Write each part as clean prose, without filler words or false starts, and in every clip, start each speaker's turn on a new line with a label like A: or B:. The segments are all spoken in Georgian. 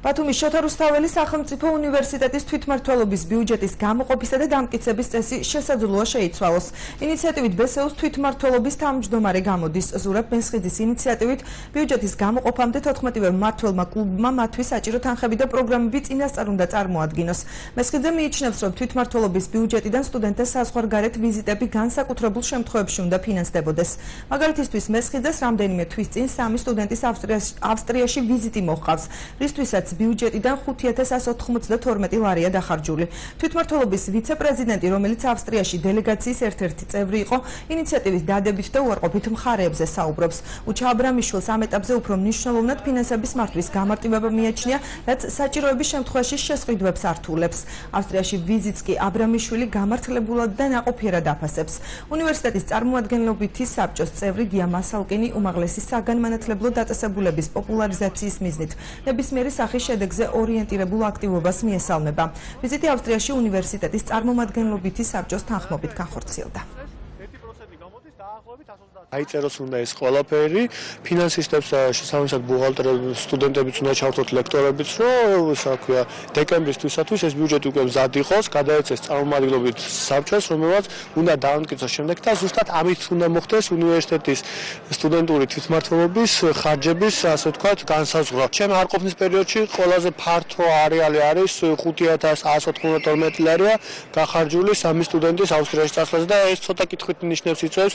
A: ბათუმის შოთა რუსთაველის სახელმწიფო უნივერსიტეტის თვითმმართველობის ბიუჯეტის გამოყოფისა და დამტკიცების წესი შესაძლოა შეიცვალოს. ინიციატივით ბესეუს თვითმმართველობის თავმჯდომარე გამოდის. ზურაბ მესხიძის ინიციატივით ბიუჯეტის გამოყოფამდე 14-ვე მმართველმა კლუბმა მათთვის საჭირო თანხები და პროგრამები წინასწარ უნდა წარმოადგინოს. მესხიძე მიიჩნევს, რომ თვითმმართველობის ბიუჯეტიდან სტუდენტთა საზღვარგარეთ ვიზიტები განსაკუთრებულ შემთხვევებში უნდა ფინანსდებოდეს. მაგალითისთვის მესხიძეს რამდენიმე თვის წინ 3 სტუდენტის ავსტრიაში ვიზიტი მოჰყავს, რისთვისაც ბიუჯეტიდან 5192 ლარია დახარჯული. თვითმმართველობის ვიცე-პრეზიდენტი, რომელიც ავსტრიაში დელეგაციის ერთ-ერთი წევრი იყო, ინიციატივის დადებით და უარყოფით მხარეებზე საუბრობს. უჩა აბრამიშვილს ამ ეტაპზე უფრო მნიშვნელოვნად ფინანსების მართვის გამარტივება მიაჩნია, რაც საჭიროების შემთხვევაში შესყიდვებს ართულებს. ავსტრიაში ვიზიტს კი აბრამიშვილი გამართლებულად და ნაყოფიერად აფასებს. უნივერსიტეტის წარმომადგენლობითი საბჭოს წევრი გია მასალკინი უმაღლესი საგანმანათლებლო დაწესებულების პოპულარიზაციის მიზნით ნებისმიერი სახის შედეგზე ორიენტირებულ აქტივობას მიესალმება. ვიზიტი ავსტრიაში უნივერსიტეტის წარმომადგენლობითი საბჭოს თანხმობით განხორციელდა.
B: აიწეროს უნდა ეს ყველაფერი, ფინანსისტებს შესაბამისად ბუღალტერებს, სტუდენტებიც უნდა ჩავთოთ ლექტორებიც, რომ საქვია დეკემბრისთვისათვის ეს ბიუჯეტი უკვე მზად იყოს, გადაეცეს წარმომადგენლობით საბჭოს, რომელსაც უნდა დაამტკიცოს შემდეგ და ზუსტად ამით უნდა მოხდეს უნივერსიტეტის სტუდენტური თვითმმართველობის ხარჯების, ასე ვთქვათ, განსაზღვრა. ჩემი არყოფნის პერიოდში ყველაზე ფართო არეალი არის 5192 ლარია გახარჯული 3 სტუდენტის ავსტრიაში წასვლაზე და ეს ცოტა კითხვით ნიშნებს იწვევს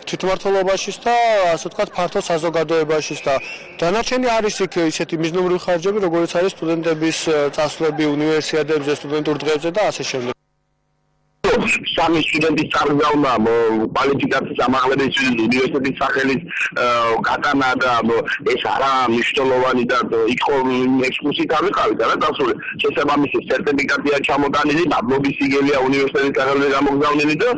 B: თვითმმართველობაშიც და ასე ვთქვათ ფართო საზოგადოებაშიც და დანარჩენი არის იქ ისეთი მიზნობრივი ხარჯები, როგორც არის სტუდენტების წასვლები უნივერსიადებზე, სტუდენტურ დღეებზე და ასე შემდეგ.
C: სამი სტუდენტის წარგზავნა კვალიფიკაციის ამაღლების უნივერსიტეტის სახელის გატანა და ეს არა მნიშვნელოვანი და იყო ექსკურსიით ავიყავით რა დასული შესაბამისი სერტიფიკატია ჩამოტანილი, მადლობის სიგელია უნივერსიტეტის სახელზე გამოგზავნილი და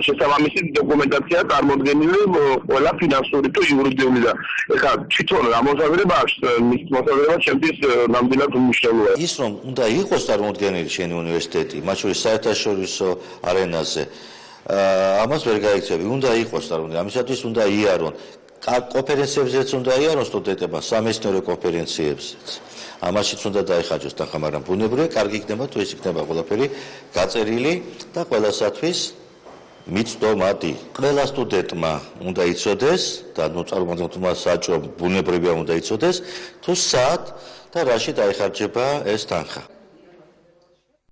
C: შესაბამისი დოკუმენტაცია წარმოდგენილი ყველა ფინანსური თუ იურიდიული და ეხლა თვითონ ამოსაგვირება აქვს მის მოსაგვირება ჩემთვის ნამდვილად უმნიშვნელოა.
D: ის რომ უნდა იყოს წარმოდგენილი შენი უნივერსიტეტი, მათ შორის საერთაშორისო არენაზე ამას ვერ გაიქცევი, უნდა იყოს წარმოდგენილი, ამისათვის უნდა იარონ კონფერენციებზეც უნდა იარონ სტუდენტებმა, სამეცნიერო კონფერენციებზეც. ამაშიც უნდა დაიხარჯოს თანხა, მაგრამ ბუნებრივია კარგი იქნება თუ ეს იქნება ყველაფერი გაწერილი და ყველასათვის მიწდომადი. ყველა სტუდენტმა უნდა იცოდეს და წარმომადგენელმა საჭომ ბუნებრივია უნდა იცოდეს თუ სად და რაში დაიხარჯება ეს თანხა.